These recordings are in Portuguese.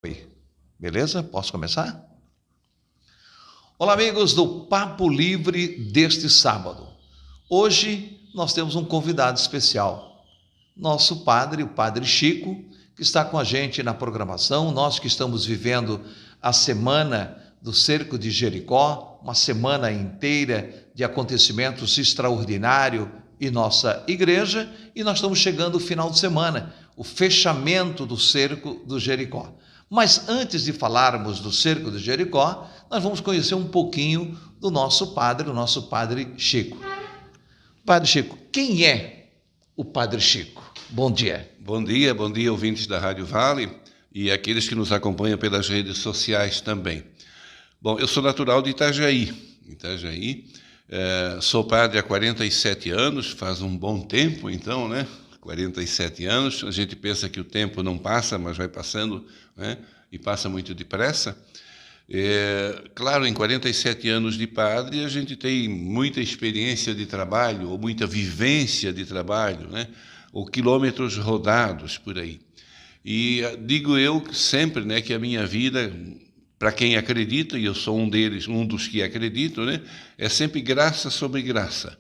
Oi, beleza? Posso começar? Olá, amigos do Papo Livre deste sábado. Hoje nós temos um convidado especial, nosso padre, o Padre Chico, que está com a gente na programação. Nós que estamos vivendo a semana do Cerco de Jericó, uma semana inteira de acontecimentos extraordinários em nossa igreja, e nós estamos chegando ao final de semana, o fechamento do Cerco do Jericó. Mas antes de falarmos do Cerco de Jericó, nós vamos conhecer um pouquinho do nosso padre, o nosso Padre Chico. Padre Chico, quem é o Padre Chico? Bom dia. Bom dia, ouvintes da Rádio Vale e aqueles que nos acompanham pelas redes sociais também. Bom, eu sou natural de Itajaí, sou padre há 47 anos, faz um bom tempo então, né? 47 anos, a gente pensa que o tempo não passa, mas vai passando, né? E passa muito depressa. Claro, em 47 anos de padre, a gente tem muita experiência de trabalho, ou muita vivência de trabalho, né? Ou quilômetros rodados por aí. E digo eu sempre, né, que a minha vida, para quem acredita, e eu sou um dos que acredito, né, é sempre graça sobre graça.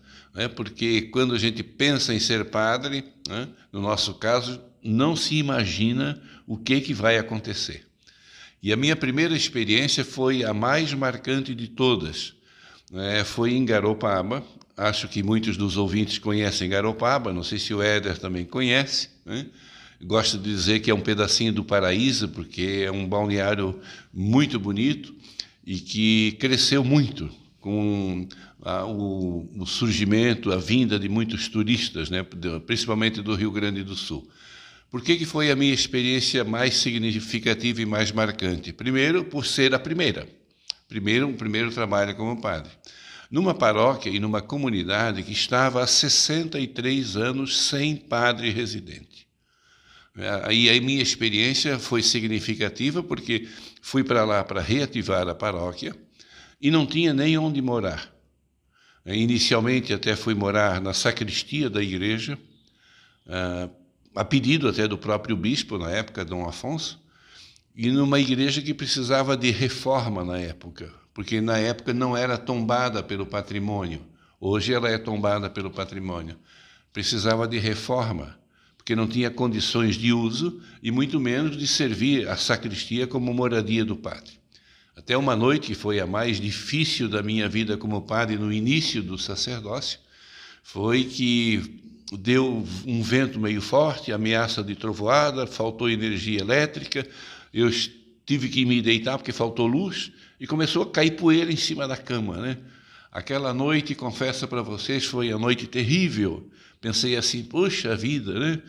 Porque quando a gente pensa em ser padre, né, no nosso caso, não se imagina o que vai acontecer. E a minha primeira experiência foi a mais marcante de todas. Foi em Garopaba. Acho que muitos dos ouvintes conhecem Garopaba, não sei se o Éder também conhece, né? Gosto de dizer que é um pedacinho do paraíso, porque é um balneário muito bonito e que cresceu muito com o surgimento, a vinda de muitos turistas, né, principalmente do Rio Grande do Sul. Por que foi a minha experiência mais significativa e mais marcante? Primeiro, por ser a primeira. Um primeiro trabalho como padre. Numa paróquia e numa comunidade que estava há 63 anos sem padre residente. Aí a minha experiência foi significativa porque fui para lá para reativar a paróquia e não tinha nem onde morar. Inicialmente até fui morar na sacristia da igreja, a pedido até do próprio bispo, na época, Dom Afonso, e numa igreja que precisava de reforma na época, porque na época não era tombada pelo patrimônio. Hoje ela é tombada pelo patrimônio. Precisava de reforma, porque não tinha condições de uso e muito menos de servir a sacristia como moradia do padre. Até uma noite, que foi a mais difícil da minha vida como padre no início do sacerdócio, foi que deu um vento meio forte, ameaça de trovoada, faltou energia elétrica, eu tive que me deitar porque faltou luz e começou a cair poeira em cima da cama, né? Aquela noite, confesso para vocês, foi a noite terrível. Pensei assim, poxa vida, né?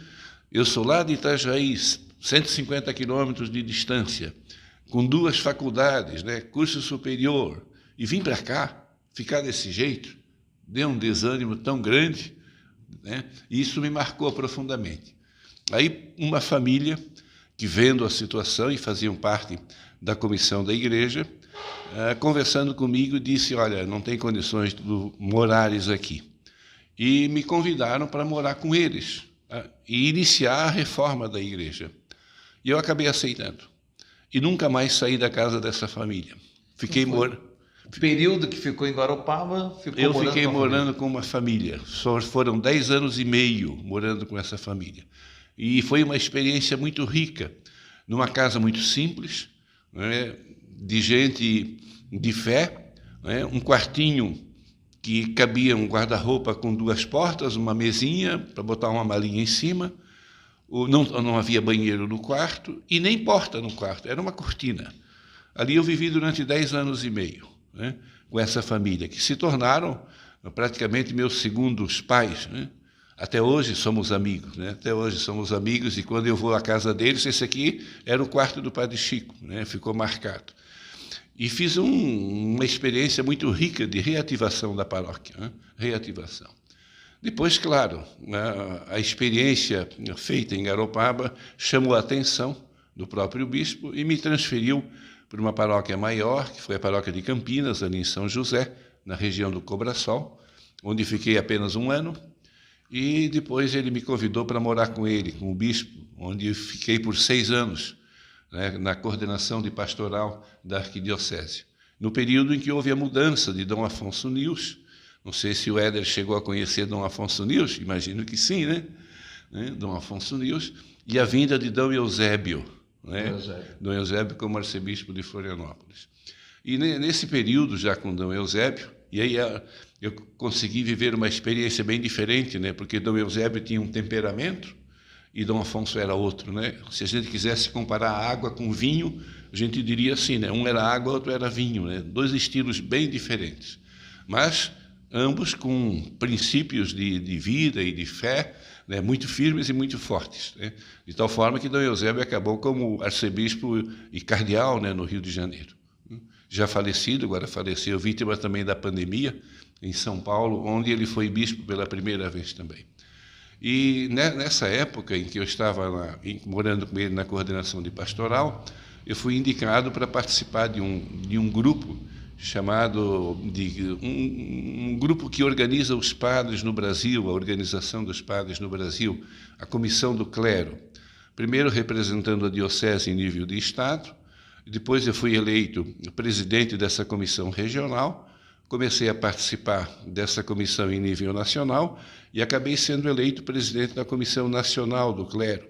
Eu sou lá de Itajaí, 150 quilômetros de distância, com 2 faculdades, né? Curso superior, e vim para cá, ficar desse jeito, deu um desânimo tão grande, né? E isso me marcou profundamente. Aí uma família que, vendo a situação e faziam parte da comissão da igreja, conversando comigo, disse, olha, não tem condições de morares aqui. E me convidaram para morar com eles e iniciar a reforma da igreja. E eu acabei aceitando. E nunca mais saí da casa dessa família. Fiquei morando. O período que ficou em Garopaba, eu fiquei morando com uma família. Só foram 10 anos e meio morando com essa família. E foi uma experiência muito rica, numa casa muito simples, né, de gente de fé, né, um quartinho que cabia um guarda-roupa com 2 portas, uma mesinha para botar uma malinha em cima, não havia banheiro no quarto e nem porta no quarto, era uma cortina. Ali eu vivi durante 10 anos e meio, né, com essa família, que se tornaram praticamente meus segundos pais, né? Até hoje somos amigos, né? Até hoje somos amigos, e quando eu vou à casa deles, esse aqui era o quarto do Padre Chico, né? Ficou marcado. E fiz uma experiência muito rica de reativação da paróquia, né? Reativação. Depois, claro, a experiência feita em Garopaba chamou a atenção do próprio bispo e me transferiu para uma paróquia maior, que foi a paróquia de Campinas, ali em São José, na região do Cobrasol, onde fiquei apenas 1 ano. E depois ele me convidou para morar com ele, com o bispo, onde eu fiquei por 6 anos, né, na coordenação de pastoral da arquidiocese. No período em que houve a mudança de Dom Afonso Nils, não sei se o Éder chegou a conhecer Dom Afonso Nils, imagino que sim, né? Dom Afonso Nils, e a vinda de Dom Eusébio, né? Dom Eusébio como arcebispo de Florianópolis. E nesse período, já com Dom Eusébio, e aí eu consegui viver uma experiência bem diferente, né? Porque Dom Eusébio tinha um temperamento e Dom Afonso era outro, né? Se a gente quisesse comparar água com vinho, a gente diria assim, né? Um era água, outro era vinho, né? Dois estilos bem diferentes, mas ambos com princípios de vida e de fé, né, muito firmes e muito fortes, né? De tal forma que Dom Eusébio acabou como arcebispo e cardeal, né, no Rio de Janeiro. Já falecido, agora faleceu, vítima também da pandemia, em São Paulo, onde ele foi bispo pela primeira vez também. E nessa época em que eu estava morando com ele na coordenação de pastoral, eu fui indicado para participar de um grupo chamado um grupo que organiza os padres no Brasil, a Organização dos Padres no Brasil, a Comissão do Clero. Primeiro representando a diocese em nível de estado, depois eu fui eleito presidente dessa comissão regional, comecei a participar dessa comissão em nível nacional e acabei sendo eleito presidente da Comissão Nacional do Clero.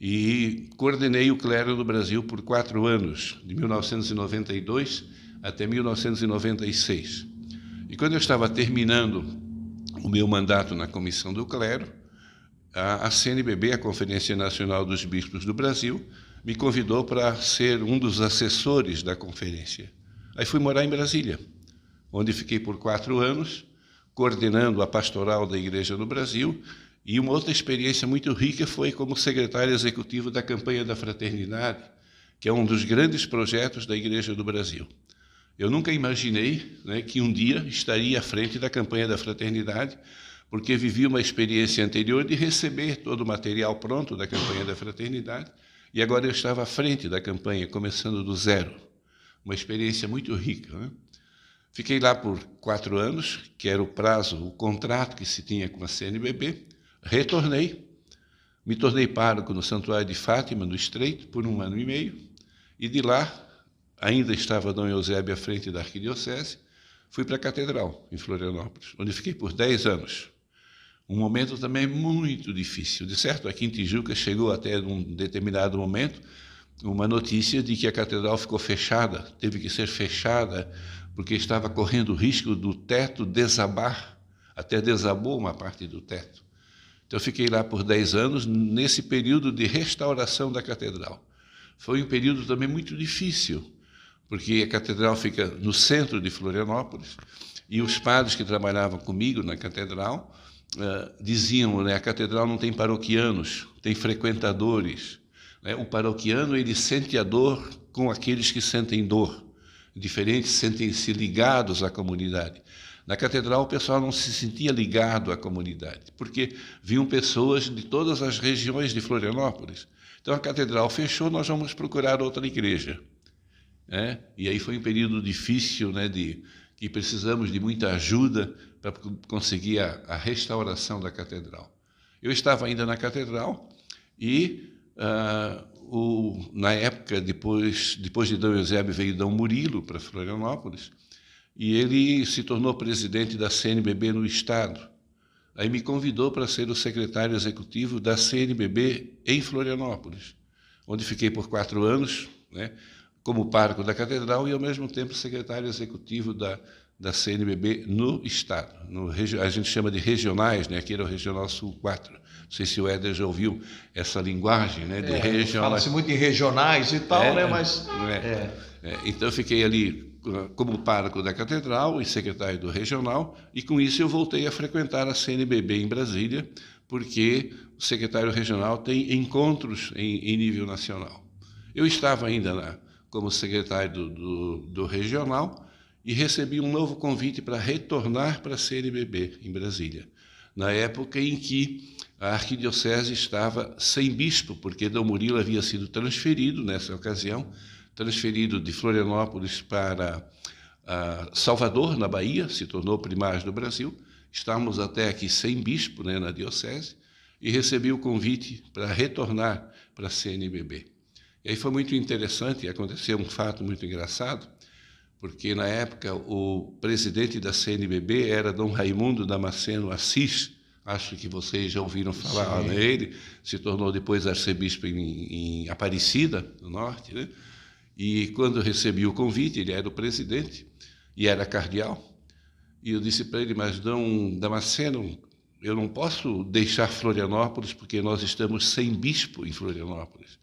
E coordenei o clero no Brasil por 4 anos, de 1992 até 1996. E quando eu estava terminando o meu mandato na Comissão do Clero, a CNBB, a Conferência Nacional dos Bispos do Brasil, me convidou para ser um dos assessores da conferência. Aí fui morar em Brasília, onde fiquei por 4 anos, coordenando a pastoral da Igreja no Brasil, e uma outra experiência muito rica foi como secretário executivo da Campanha da Fraternidade, que é um dos grandes projetos da Igreja do Brasil. Eu nunca imaginei, né, que um dia estaria à frente da Campanha da Fraternidade, porque vivi uma experiência anterior de receber todo o material pronto da Campanha da Fraternidade, e agora eu estava à frente da campanha, começando do zero. Uma experiência muito rica, né? Fiquei lá por 4 anos, que era o prazo, o contrato que se tinha com a CNBB. Retornei, me tornei pároco no Santuário de Fátima, no Estreito, por 1 ano e meio, e de lá, ainda estava Dom Eusébio à frente da arquidiocese, fui para a Catedral, em Florianópolis, onde fiquei por 10 anos. Um momento também muito difícil. De certo, aqui em Tijuca chegou até num determinado momento uma notícia de que a catedral ficou fechada, teve que ser fechada, porque estava correndo o risco do teto desabar, até desabou uma parte do teto. Então, eu fiquei lá por 10 anos, nesse período de restauração da catedral. Foi um período também muito difícil, porque a catedral fica no centro de Florianópolis, e os padres que trabalhavam comigo na catedral diziam, né, a catedral não tem paroquianos, tem frequentadores. Né? O paroquiano, ele sente a dor com aqueles que sentem dor. Diferentes sentem-se ligados à comunidade. Na catedral, o pessoal não se sentia ligado à comunidade, porque viam pessoas de todas as regiões de Florianópolis. Então, a catedral fechou, nós vamos procurar outra igreja. E aí foi um período difícil, né, que precisamos de muita ajuda para conseguir a restauração da catedral. Eu estava ainda na catedral e, na época, depois de Dom Eusébio, veio Dom Murilo para Florianópolis, e ele se tornou presidente da CNBB no Estado. Aí me convidou para ser o secretário executivo da CNBB em Florianópolis, onde fiquei por 4 anos, né, como pároco da catedral e, ao mesmo tempo, secretário executivo da CNBB no Estado. A gente chama de regionais, né? Aqui era o Regional Sul 4. Não sei se o Éder já ouviu essa linguagem, né, de regionais. Fala-se muito em regionais e tal, né? Mas... Então, eu fiquei ali como pároco da catedral e secretário do regional, e com isso eu voltei a frequentar a CNBB em Brasília, porque o secretário regional tem encontros em nível nacional. Eu estava ainda como secretário do regional e recebi um novo convite para retornar para a CNBB em Brasília, na época em que a arquidiocese estava sem bispo, porque Dom Murilo havia sido transferido, nessa ocasião, transferido de Florianópolis para Salvador, na Bahia, se tornou primaz do Brasil. Estávamos até aqui sem bispo, né, na diocese, e recebi o convite para retornar para a CNBB. E aí foi muito interessante, aconteceu um fato muito engraçado, porque na época o presidente da CNBB era Dom Raimundo Damasceno Assis, acho que vocês já ouviram falar, né? Ele se tornou depois arcebispo em Aparecida, no norte, né? E quando eu recebi o convite, ele era o presidente e era cardeal, e eu disse para ele, mas Dom Damasceno, eu não posso deixar Florianópolis porque nós estamos sem bispo em Florianópolis.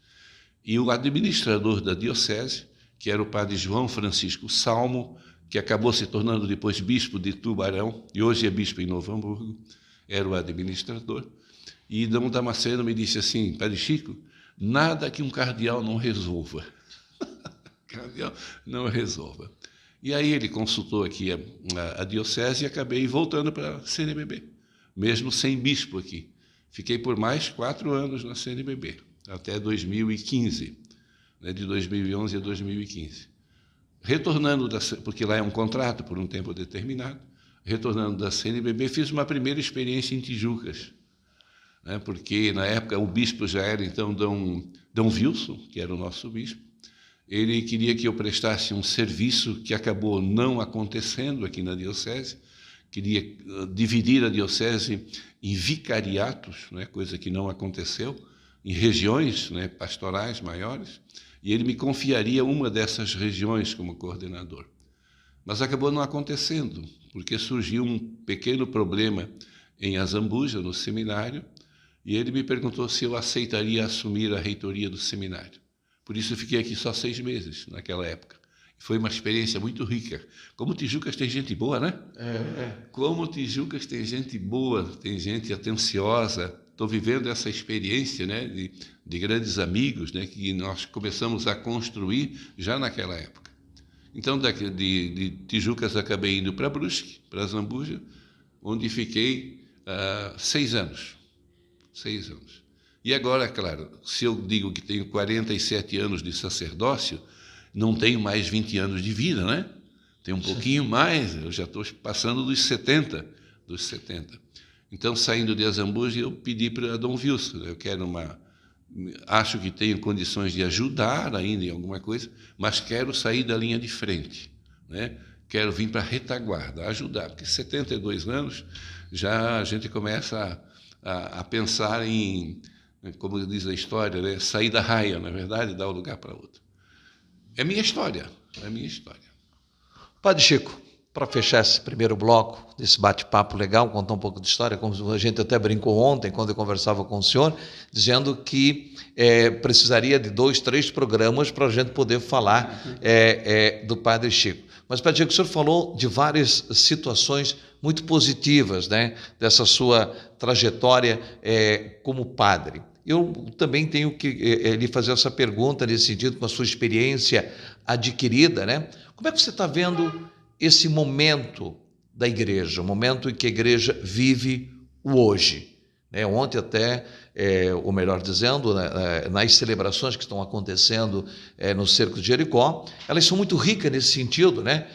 E o administrador da diocese, que era o padre João Francisco Salmo, que acabou se tornando depois bispo de Tubarão, e hoje é bispo em Novo Hamburgo, era o administrador. E Dom Damasceno me disse assim, Padre Chico, nada que um cardeal não resolva. Cardeal não resolva. E aí ele consultou aqui a diocese e acabei voltando para a CNBB, mesmo sem bispo aqui. Fiquei por mais 4 anos na CNBB, até 2015, né, de 2011 a 2015. Retornando, porque lá é um contrato por um tempo determinado, retornando da CNBB, fiz uma primeira experiência em Tijucas, né, porque na época o bispo já era então Dom Wilson, que era o nosso bispo. Ele queria que eu prestasse um serviço que acabou não acontecendo aqui na diocese, queria dividir a diocese em vicariatos, né, coisa que não aconteceu, em regiões, né, pastorais maiores, e ele me confiaria uma dessas regiões como coordenador. Mas acabou não acontecendo, porque surgiu um pequeno problema em Azambuja, no seminário, e ele me perguntou se eu aceitaria assumir a reitoria do seminário. Por isso eu fiquei aqui só 6 meses, naquela época. Foi uma experiência muito rica. Como Tijucas tem gente boa, né? Como Tijucas tem gente boa, tem gente atenciosa. Estou vivendo essa experiência, né, de grandes amigos, né, que nós começamos a construir já naquela época. Então, de Tijucas, acabei indo para Brusque, para Zambuja, onde fiquei 6 anos. 6 anos. E agora, claro, se eu digo que tenho 47 anos de sacerdócio, não tenho mais 20 anos de vida, né? Tenho um pouquinho mais, eu já estou passando dos 70. Então, saindo de Azambuja, eu pedi para Dom Wilson, eu quero acho que tenho condições de ajudar ainda em alguma coisa, mas quero sair da linha de frente, né? Quero vir para a retaguarda, ajudar, porque 72 anos já a gente começa a pensar em, como diz a história, né, sair da raia, na verdade, dar um lugar para outro. É minha história, é minha história. Padre Chico, para fechar esse primeiro bloco desse bate-papo legal, contar um pouco de história, como a gente até brincou ontem, quando eu conversava com o senhor, dizendo que precisaria de 2, 3 programas para a gente poder falar do Padre Chico. Mas, Padre Chico, o senhor falou de várias situações muito positivas, né, dessa sua trajetória como padre. Eu também tenho que lhe fazer essa pergunta nesse sentido, com a sua experiência adquirida, né? Como é que você está vendo esse momento da igreja, o momento em que a igreja vive o hoje? Né? Ontem até, ou melhor dizendo, nas celebrações que estão acontecendo no Cerco de Jericó, elas são muito ricas nesse sentido, né?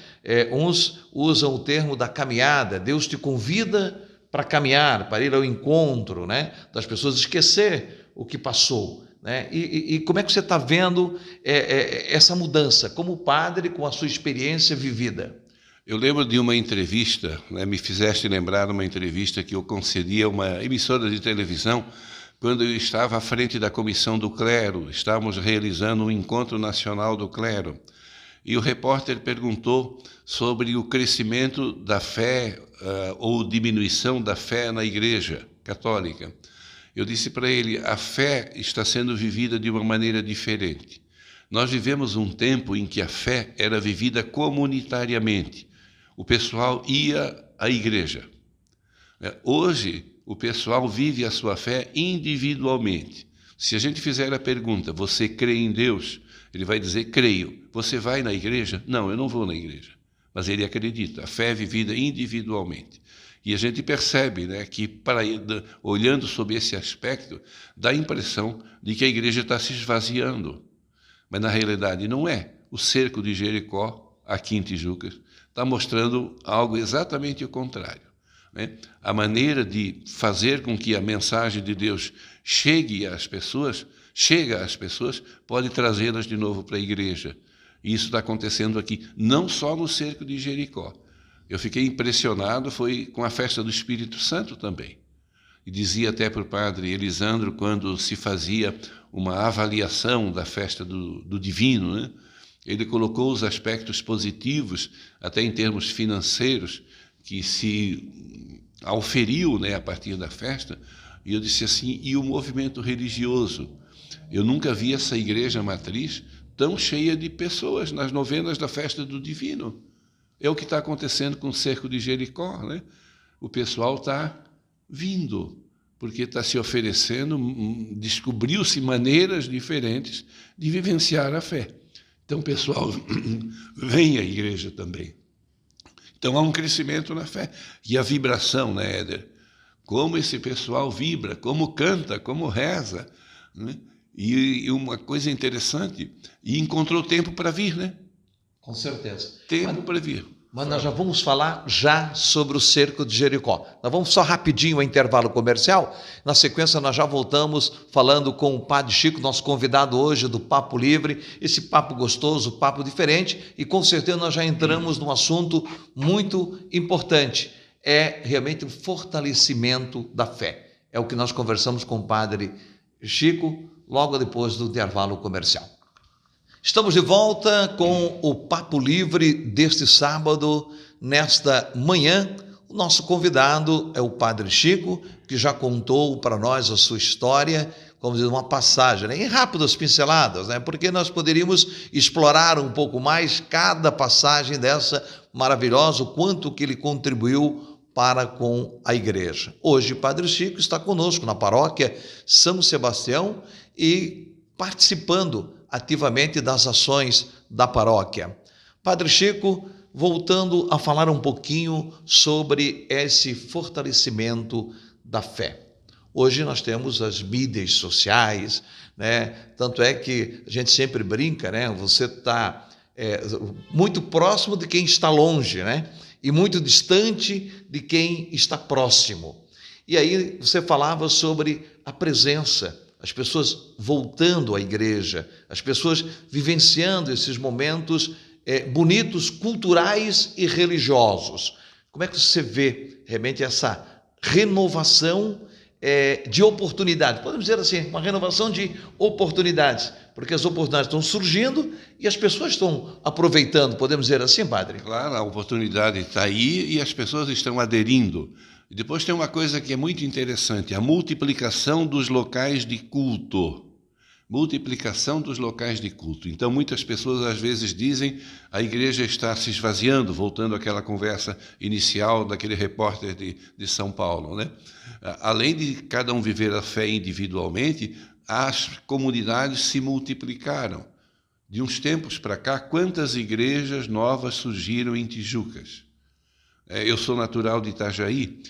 Uns usam o termo da caminhada, Deus te convida para caminhar, para ir ao encontro, né, das pessoas, esquecer o que passou, né? E como é que você está vendo essa mudança, como padre, com a sua experiência vivida? Eu lembro de uma entrevista, né, me fizeste lembrar uma entrevista que eu concedi a uma emissora de televisão, quando eu estava à frente da comissão do clero, estávamos realizando um encontro nacional do clero, e o repórter perguntou sobre o crescimento da fé ou diminuição da fé na Igreja Católica. Eu disse para ele, a fé está sendo vivida de uma maneira diferente. Nós vivemos um tempo em que a fé era vivida comunitariamente. O pessoal ia à igreja. Hoje, o pessoal vive a sua fé individualmente. Se a gente fizer a pergunta, você crê em Deus? Ele vai dizer, creio. Você vai na igreja? Não, eu não vou na igreja. Mas ele acredita. A fé é vivida individualmente. E a gente percebe, né, que, olhando sob esse aspecto, dá a impressão de que a igreja está se esvaziando. Mas, na realidade, não é. O cerco de Jericó, aqui em Tijucas, está mostrando algo exatamente o contrário, né? A maneira de fazer com que a mensagem de Deus chegue às pessoas chega às pessoas, pode trazê-las de novo para a igreja. E isso está acontecendo aqui, não só no cerco de Jericó. Eu fiquei impressionado, foi com a festa do Espírito Santo também. E dizia até para o padre Elisandro, quando se fazia uma avaliação da festa do divino, né? Ele colocou os aspectos positivos, até em termos financeiros, que se auferiu, né, a partir da festa. E eu disse assim, e o movimento religioso? Eu nunca vi essa igreja matriz tão cheia de pessoas nas novenas da festa do divino. É o que está acontecendo com o cerco de Jericó, né? O pessoal está vindo, porque está se oferecendo, descobriu-se maneiras diferentes de vivenciar a fé. Então, o pessoal vem à igreja também. Então, há um crescimento na fé. E a vibração, né, Éder? Como esse pessoal vibra, como canta, como reza, né? E uma coisa interessante, e encontrou tempo para vir, né? Com certeza. Tempo para vir. Mas nós já vamos falar já sobre o cerco de Jericó. Nós vamos só rapidinho ao intervalo comercial. Na sequência, nós já voltamos falando com o Padre Chico, nosso convidado hoje do Papo Livre. Esse papo gostoso, papo diferente. E com certeza nós já entramos num assunto muito importante. É realmente o fortalecimento da fé. É o que nós conversamos com o Padre Chico logo depois do intervalo comercial. Estamos de volta com o Papo Livre deste sábado, nesta manhã. O nosso convidado é o Padre Chico, que já contou para nós a sua história, como dizer, uma passagem, né? Em rápidas pinceladas, né? Porque nós poderíamos explorar um pouco mais cada passagem dessa maravilhosa, o quanto que ele contribuiu para com a igreja. Hoje, Padre Chico está conosco na paróquia São Sebastião e participando ativamente das ações da paróquia. Padre Chico, voltando a falar um pouquinho sobre esse fortalecimento da fé. Hoje nós temos as mídias sociais, né? Tanto é que a gente sempre brinca, né? Você está muito próximo de quem está longe, né? E muito distante de quem está próximo. E aí você falava sobre a presença, as pessoas voltando à igreja, as pessoas vivenciando esses momentos bonitos, culturais e religiosos. Como é que você vê realmente essa renovação de oportunidades? Podemos dizer assim, uma renovação de oportunidades, porque as oportunidades estão surgindo e as pessoas estão aproveitando, podemos dizer assim, padre? Claro, a oportunidade está aí e as pessoas estão aderindo. E depois tem uma coisa que é muito interessante, a multiplicação dos locais de culto. Multiplicação dos locais de culto. Então, muitas pessoas às vezes dizem a igreja está se esvaziando, voltando àquela conversa inicial daquele repórter de São Paulo, né? Além de cada um viver a fé individualmente, as comunidades se multiplicaram. De uns tempos para cá, quantas igrejas novas surgiram em Tijucas? Eu sou natural de Itajaí.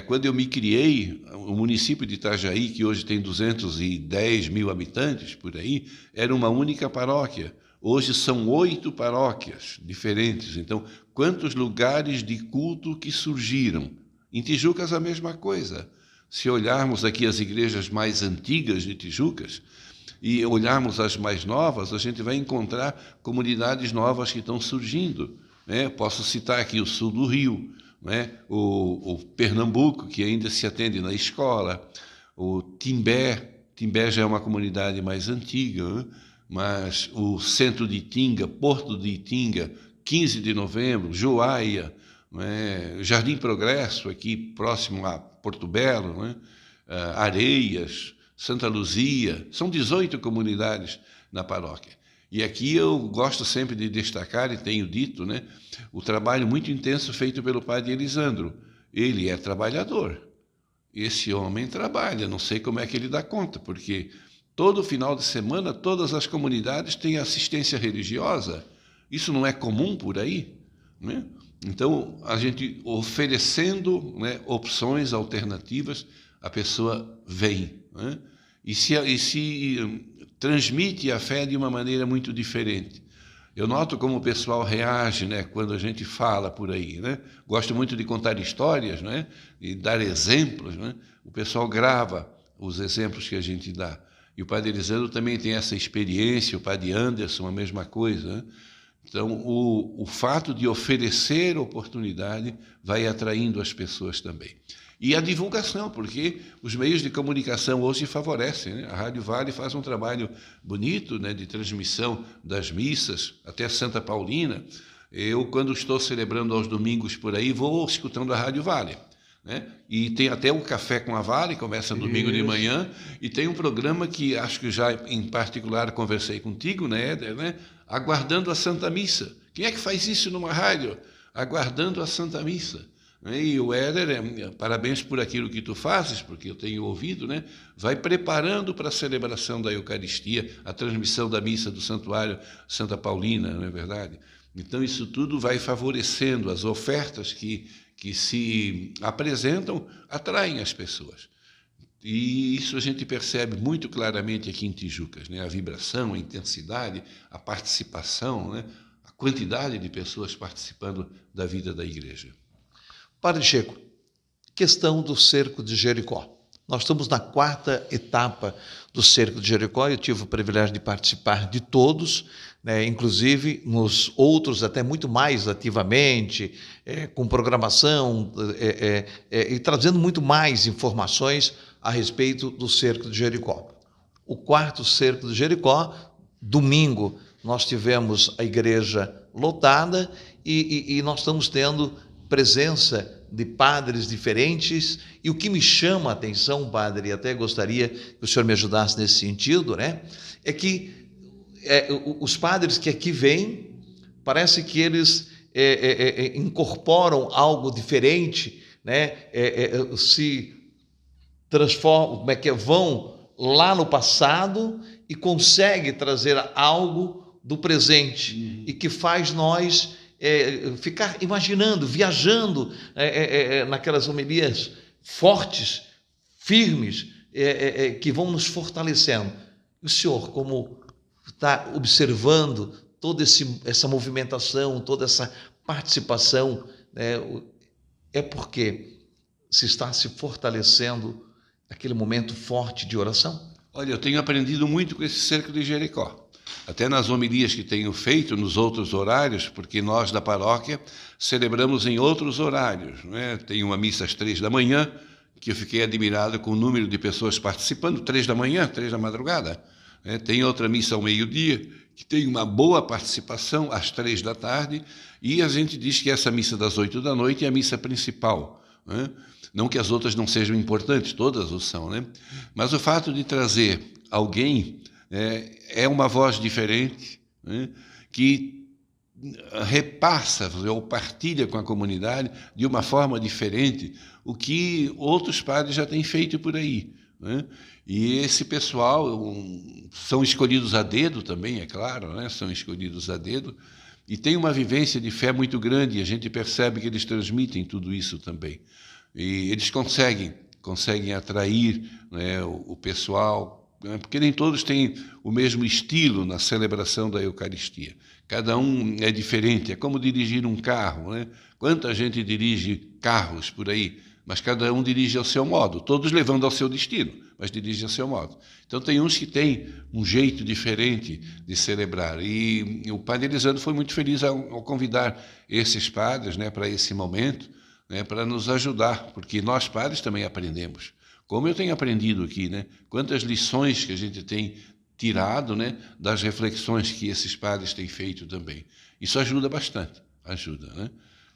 Quando eu me criei, o município de Itajaí, que hoje tem 210 mil habitantes, por aí, era uma única paróquia. Hoje são 8 paróquias diferentes. Então, quantos lugares de culto que surgiram? Em Tijucas, a mesma coisa. Se olharmos aqui as igrejas mais antigas de Tijucas e olharmos as mais novas, a gente vai encontrar comunidades novas que estão surgindo. Posso citar aqui o sul do Rio, o Pernambuco, que ainda se atende na escola, o Timbé já é uma comunidade mais antiga, mas o centro de Itinga, Porto de Itinga, 15 de novembro, Joaia, Jardim Progresso, aqui próximo a Porto Belo, Areias, Santa Luzia, são 18 comunidades na paróquia. E aqui eu gosto sempre de destacar, e tenho dito, o trabalho muito intenso feito pelo padre Elisandro. Ele é trabalhador. Esse homem trabalha, não sei como é que ele dá conta, porque todo final de semana todas as comunidades têm assistência religiosa. Isso não é comum por aí, né? Então, a gente oferecendo opções alternativas, a pessoa vem, né? E se transmite a fé de uma maneira muito diferente. Eu noto como o pessoal reage, quando a gente fala por aí, Gosto muito de contar histórias, e dar exemplos, O pessoal grava os exemplos que a gente dá. E o padre Elisandro também tem essa experiência, o padre Anderson, a mesma coisa, né? Então, o fato de oferecer oportunidade vai atraindo as pessoas também. E a divulgação, porque os meios de comunicação hoje favorecem, né? A Rádio Vale faz um trabalho bonito, né, de transmissão das missas, até Santa Paulina. Eu, quando estou celebrando aos domingos por aí, vou escutando a Rádio Vale, né? E tem até o Café com a Vale, começa domingo de manhã, e tem um programa que acho que já em particular conversei contigo, né, Éder, né? Aguardando a Santa Missa. Quem é que faz isso numa rádio? Aguardando a Santa Missa. E o Éder, parabéns por aquilo que tu fazes, porque eu tenho ouvido, né? Vai preparando para a celebração da Eucaristia, a transmissão da missa do Santuário Santa Paulina, não é verdade? Então, isso tudo vai favorecendo as ofertas que se apresentam, atraem as pessoas. E isso a gente percebe muito claramente aqui em Tijucas, né? A vibração, a intensidade, a participação, né? A quantidade de pessoas participando da vida da igreja. Padre Chico, questão do cerco de Jericó. Nós estamos na 4ª etapa do cerco de Jericó. Eu tive o privilégio de participar de todos, né, inclusive nos outros até muito mais ativamente, com programação e trazendo muito mais informações a respeito do cerco de Jericó. O 4º cerco de Jericó, domingo, nós tivemos a igreja lotada e nós estamos tendo presença de padres diferentes, e o que me chama a atenção, padre, e até gostaria que o senhor me ajudasse nesse sentido, né, é que os padres que aqui vêm, parece que eles incorporam algo diferente, né, se transformam, vão lá no passado e conseguem trazer algo do presente, e que faz nós ficar imaginando, viajando naquelas homilias fortes, firmes, que vão nos fortalecendo. O senhor, como está observando toda essa movimentação, toda essa participação, é porque se está se fortalecendo aquele momento forte de oração? Olha, eu tenho aprendido muito com esse cerco de Jericó. Até nas homilias que tenho feito nos outros horários, porque nós da paróquia celebramos em outros horários, né? Tem uma missa às 3 da manhã, que eu fiquei admirado com o número de pessoas participando, 3 da manhã, 3 da madrugada. Tem outra missa ao meio-dia, que tem uma boa participação às 3 da tarde, e a gente diz que essa missa das 8 da noite é a missa principal, né? Não que as outras não sejam importantes, todas o são, né? Mas o fato de trazer alguém é uma voz diferente, né, que repassa ou partilha com a comunidade de uma forma diferente o que outros padres já têm feito por aí, né? E esse pessoal são escolhidos a dedo também, é claro, né? São escolhidos a dedo e tem uma vivência de fé muito grande, e a gente percebe que eles transmitem tudo isso também. E eles conseguem atrair, né, o pessoal, porque nem todos têm o mesmo estilo na celebração da Eucaristia. Cada um é diferente, é como dirigir um carro, né? Quanta gente dirige carros por aí, mas cada um dirige ao seu modo, todos levando ao seu destino, mas dirige ao seu modo. Então tem uns que têm um jeito diferente de celebrar, e o padre Elisandro foi muito feliz ao convidar esses padres, né, para esse momento, né, para nos ajudar, porque nós padres também aprendemos. Como eu tenho aprendido aqui, né? Quantas lições que a gente tem tirado, né, das reflexões que esses padres têm feito também. Isso ajuda bastante, ajuda, né?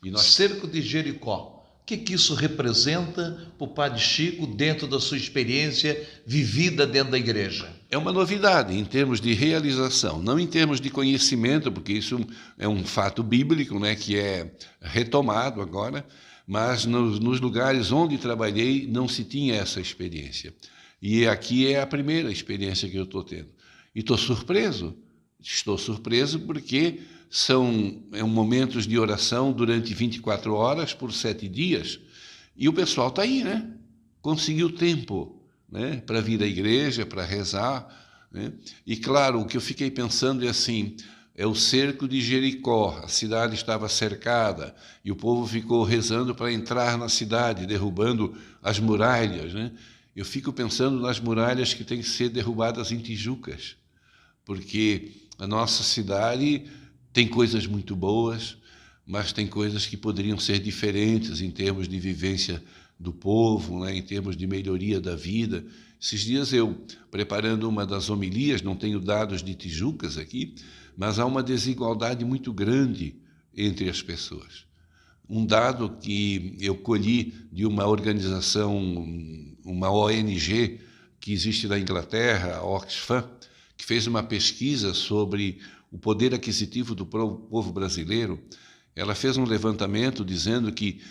E nós... Cerco de Jericó, o que isso representa para o padre Chico dentro da sua experiência vivida dentro da igreja? É uma novidade em termos de realização, não em termos de conhecimento, porque isso é um fato bíblico, né, que é retomado agora, mas nos lugares onde trabalhei não se tinha essa experiência. E aqui é a primeira experiência que eu estou tendo. E estou surpreso porque são momentos de oração durante 24 horas por 7 dias, e o pessoal está aí, né? Conseguiu tempo, né, para vir à igreja, para rezar, né? E claro, o que eu fiquei pensando é assim, é o cerco de Jericó, a cidade estava cercada e o povo ficou rezando para entrar na cidade, derrubando as muralhas, né? eu fico pensando nas muralhas que têm que ser derrubadas em Tijucas, porque a nossa cidade tem coisas muito boas, mas tem coisas que poderiam ser diferentes em termos de vivência do povo, né, em termos de melhoria da vida. Esses dias eu, preparando uma das homilias, não tenho dados de Tijucas aqui, mas há uma desigualdade muito grande entre as pessoas. Um dado que eu colhi de uma organização, uma ONG que existe na Inglaterra, a Oxfam, que fez uma pesquisa sobre o poder aquisitivo do povo brasileiro. Ela fez um levantamento dizendo que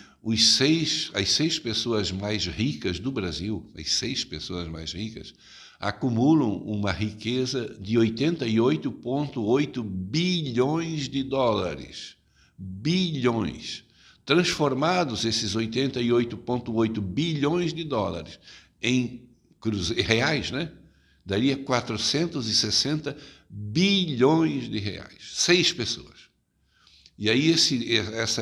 as 6 pessoas mais ricas do Brasil, as 6 pessoas mais ricas, acumulam uma riqueza de 88,8 bilhões de dólares. Bilhões. Transformados esses 88,8 bilhões de dólares em reais, né? Daria 460 bilhões de reais. 6 pessoas. E aí essa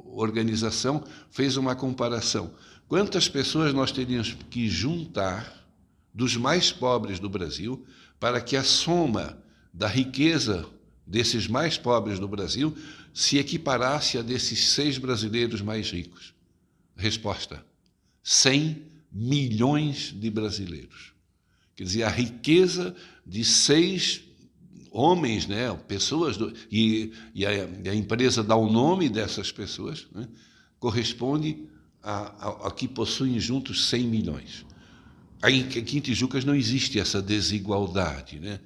organização fez uma comparação. Quantas pessoas nós teríamos que juntar dos mais pobres do Brasil para que a soma da riqueza desses mais pobres do Brasil se equiparasse a desses 6 brasileiros mais ricos? Resposta: 100 milhões de brasileiros. Quer dizer, a riqueza de 6 homens, né, pessoas, e a empresa dá o nome dessas pessoas, né, corresponde a que possuem juntos 100 milhões. Aqui em Tijucas não existe essa desigualdade, né,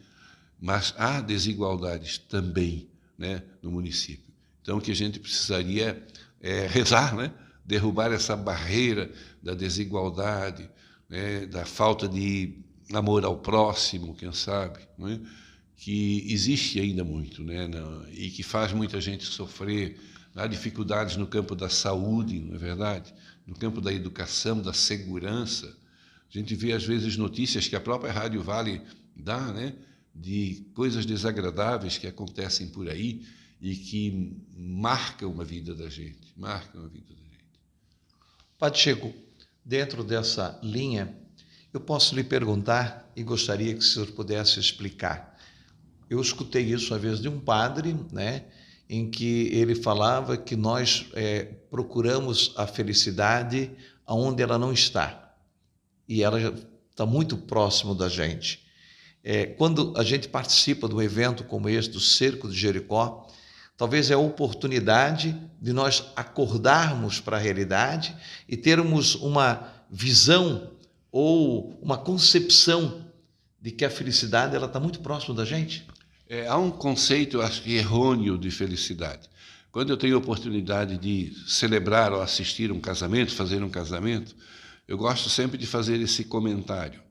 mas há desigualdades também, né, no município. Então, o que a gente precisaria é rezar, né, derrubar essa barreira da desigualdade, né, da falta de amor ao próximo, quem sabe, né, que existe ainda muito, né, e que faz muita gente sofrer. Há dificuldades no campo da saúde, não é verdade? No campo da educação, da segurança. A gente vê, às vezes, notícias que a própria Rádio Vale dá, né, de coisas desagradáveis que acontecem por aí e que marcam a vida da gente, Padre Chico, dentro dessa linha, eu posso lhe perguntar e gostaria que o senhor pudesse explicar. Eu escutei isso uma vez de um padre, né, em que ele falava que nós procuramos a felicidade onde ela não está, e ela está muito próximo da gente. Quando a gente participa de um evento como esse, do Cerco de Jericó, talvez é a oportunidade de nós acordarmos para a realidade e termos uma visão ou uma concepção de que a felicidade ela está muito próximo da gente. Há um conceito, eu acho que errôneo, de felicidade. Quando eu tenho a oportunidade de celebrar ou assistir um casamento, fazer um casamento, eu gosto sempre de fazer esse comentário.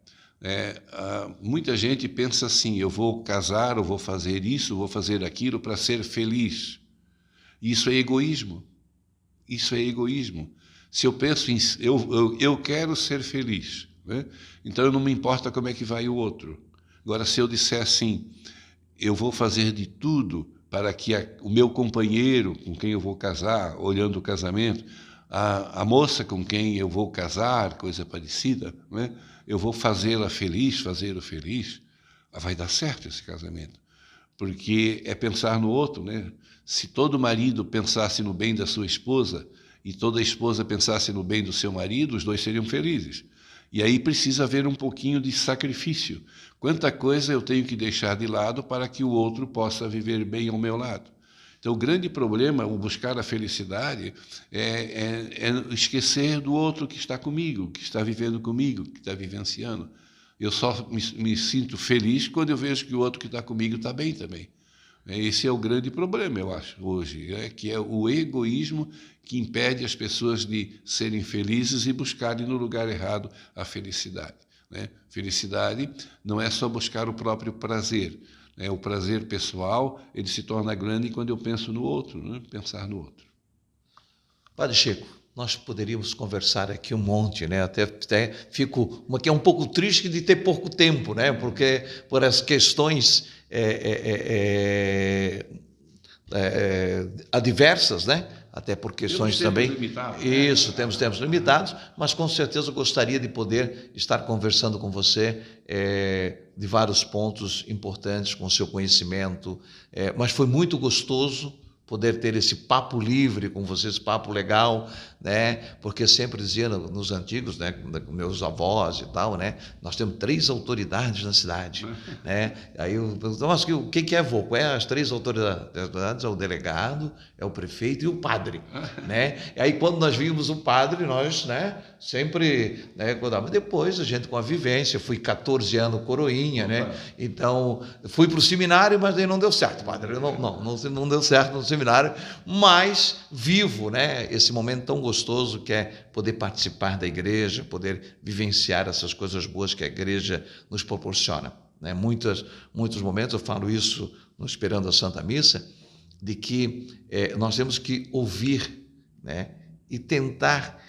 Muita gente pensa assim: eu vou casar, eu vou fazer isso, eu vou fazer aquilo para ser feliz. Isso é egoísmo. Isso é egoísmo. Se eu penso em eu quero ser feliz, né? Então não me importa como é que vai o outro. Agora, se eu disser assim: eu vou fazer de tudo para que o meu companheiro com quem eu vou casar, olhando o casamento, a moça com quem eu vou casar, coisa parecida, né? Eu vou fazê-la feliz, fazê-lo feliz, vai dar certo esse casamento. Porque é pensar no outro, né? Se todo marido pensasse no bem da sua esposa e toda esposa pensasse no bem do seu marido, os dois seriam felizes. E aí precisa haver um pouquinho de sacrifício. Quanta coisa eu tenho que deixar de lado para que o outro possa viver bem ao meu lado. Então, o grande problema, o buscar a felicidade, é esquecer do outro que está comigo, que está vivendo comigo, que está vivenciando. Eu só me sinto feliz quando eu vejo que o outro que está comigo está bem também. Esse é o grande problema, eu acho, hoje, que é o egoísmo que impede as pessoas de serem felizes e buscarem no lugar errado a felicidade, né? Felicidade não é só buscar o próprio prazer. O prazer pessoal, ele se torna grande quando eu penso no outro, né? Pensar no outro. Padre Chico, nós poderíamos conversar aqui um monte, né? Até fico um pouco triste de ter pouco tempo, né? Porque por as questões adversas, né? até por questões temos também... tempos limitados, Isso, temos tempos limitados, mas com certeza eu gostaria de poder estar conversando com você de vários pontos importantes, com o seu conhecimento, mas foi muito gostoso poder ter esse papo livre com vocês, papo legal, né? Porque sempre dizia nos antigos, né, meus avós e tal, né? Nós temos 3 autoridades na cidade, né? Aí eu perguntava, mas o que é vô? Qual é as 3 autoridades? É o delegado, é o prefeito e o padre, né? E aí quando nós vimos o padre, nós, né, sempre, né, mas depois a gente com a vivência, fui 14 anos coroinha, né? Então fui para o seminário, mas aí não deu certo, padre. Não deu certo no seminário, mas vivo, né, esse momento tão gostoso que é poder participar da igreja, poder vivenciar essas coisas boas que a igreja nos proporciona, né? Muitos momentos eu falo isso no Esperando a Santa Missa, de que nós temos que ouvir, né, e tentar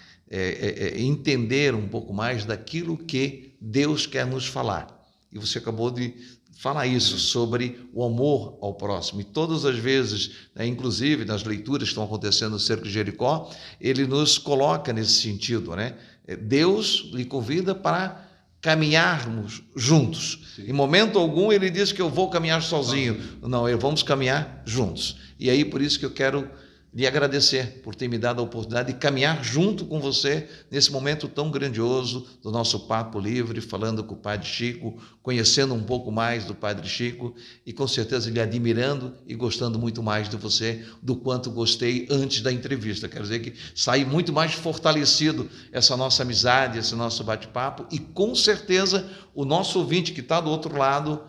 entender um pouco mais daquilo que Deus quer nos falar. E você acabou de falar isso, sobre o amor ao próximo. E todas as vezes, né, inclusive nas leituras que estão acontecendo no Cerco de Jericó, ele nos coloca nesse sentido, né? Deus lhe convida para caminharmos juntos. Sim. Em momento algum ele diz que eu vou caminhar sozinho. Não, vamos caminhar juntos. E aí por isso que eu quero lhe agradecer por ter me dado a oportunidade de caminhar junto com você nesse momento tão grandioso do nosso Papo Livre, falando com o Padre Chico, conhecendo um pouco mais do Padre Chico e com certeza lhe admirando e gostando muito mais de você do quanto gostei antes da entrevista. Quero dizer que saí muito mais fortalecido essa nossa amizade, esse nosso bate-papo e com certeza o nosso ouvinte que está do outro lado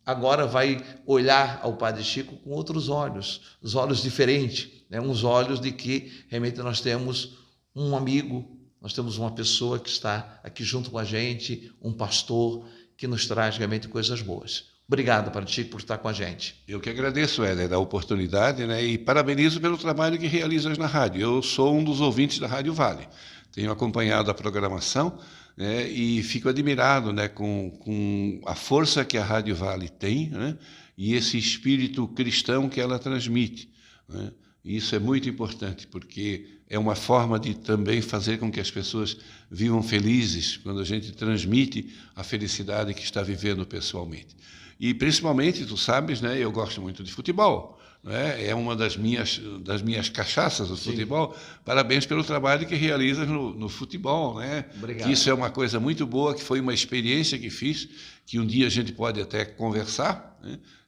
agora vai olhar ao Padre Chico com outros olhos, os olhos diferentes, né? Uns olhos de que realmente nós temos um amigo, nós temos uma pessoa que está aqui junto com a gente, um pastor que nos traz realmente coisas boas. Obrigado, Padre Chico, por estar com a gente. Eu que agradeço, Éder, a oportunidade, né? E parabenizo pelo trabalho que realizas na rádio. Eu sou um dos ouvintes da Rádio Vale, tenho acompanhado a programação, né, e fico admirado, né, com a força que a Rádio Vale tem, né, e esse espírito cristão que ela transmite, né. Isso é muito importante, porque é uma forma de também fazer com que as pessoas vivam felizes, quando a gente transmite a felicidade que está vivendo pessoalmente. E, principalmente, tu sabes, né, eu gosto muito de futebol. É uma das minhas cachaças do futebol. Parabéns pelo trabalho que realizas no futebol, né? Obrigado. Isso é uma coisa muito boa, que foi uma experiência que fiz, que um dia a gente pode até conversar,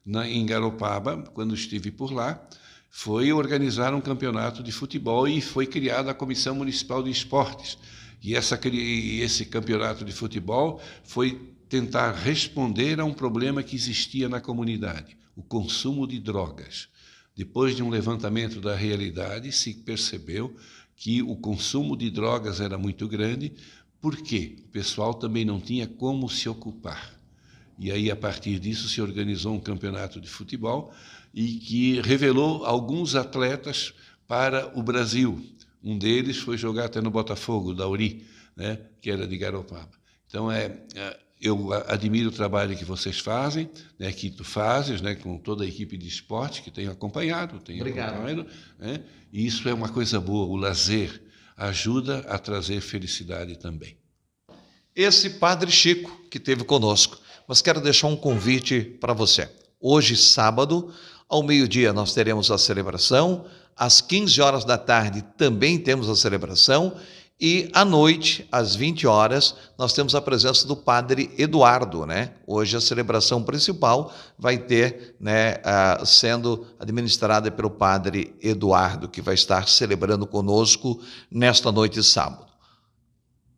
né? Em Garopaba, quando estive por lá, foi organizar um campeonato de futebol e foi criada a Comissão Municipal de Esportes. E esse campeonato de futebol foi tentar responder a um problema que existia na comunidade, o consumo de drogas. Depois de um levantamento da realidade, se percebeu que o consumo de drogas era muito grande, porque o pessoal também não tinha como se ocupar. E aí, a partir disso, se organizou um campeonato de futebol e que revelou alguns atletas para o Brasil. Um deles foi jogar até no Botafogo, da Uri, né, que era de Garopaba. Então, eu admiro o trabalho que vocês fazem, né, que tu fazes, né, com toda a equipe de esporte que tenho acompanhado. Obrigado. Né, e isso é uma coisa boa, o lazer ajuda a trazer felicidade também. Esse Padre Chico que esteve conosco, mas quero deixar um convite para você. Hoje, sábado, ao meio-dia, nós teremos a celebração, às 15 horas da tarde também temos a celebração, e à noite, às 20 horas, nós temos a presença do Padre Eduardo, né? Hoje a celebração principal vai ter, né, sendo administrada pelo Padre Eduardo, que vai estar celebrando conosco nesta noite de sábado.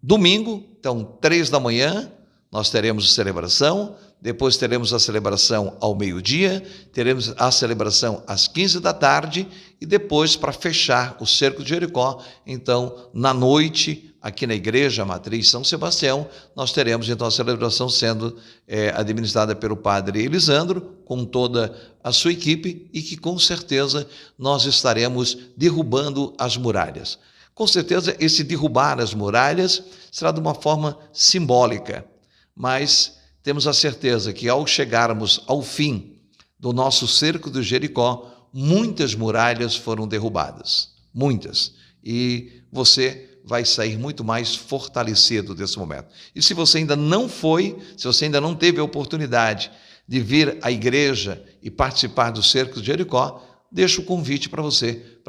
Domingo, então, 3 da manhã, nós teremos a celebração, depois teremos a celebração ao meio-dia, teremos a celebração às 15 da tarde e depois, para fechar o Cerco de Jericó, então, na noite, aqui na Igreja Matriz São Sebastião, nós teremos então a celebração sendo administrada pelo Padre Elisandro, com toda a sua equipe, e que com certeza nós estaremos derrubando as muralhas. Com certeza esse derrubar as muralhas será de uma forma simbólica, mas temos a certeza que ao chegarmos ao fim do nosso Cerco de Jericó, muitas muralhas foram derrubadas. muitas. E você vai sair muito mais fortalecido desse momento. E se você ainda não foi, se você ainda não teve a oportunidade de vir à igreja e participar do Cerco de Jericó, deixo o convite para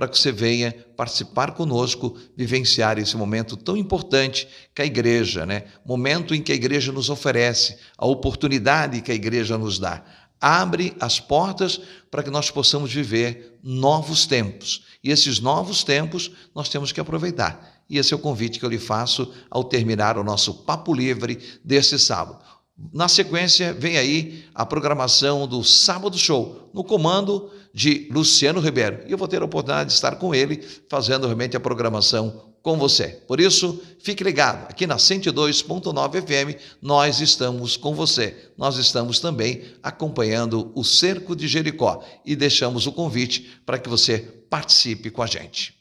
que você venha participar conosco, vivenciar esse momento tão importante que a igreja, momento em que a igreja nos oferece, a oportunidade que a igreja nos dá. Abre as portas para que nós possamos viver novos tempos. E esses novos tempos nós temos que aproveitar. E esse é o convite que eu lhe faço ao terminar o nosso Papo Livre deste sábado. Na sequência, vem aí a programação do Sábado Show, no comando de Luciano Ribeiro. E eu vou ter a oportunidade de estar com ele, fazendo realmente a programação com você. Por isso, fique ligado. Aqui na 102.9 FM, nós estamos com você. Nós estamos também acompanhando o Cerco de Jericó e deixamos o convite para que você participe com a gente.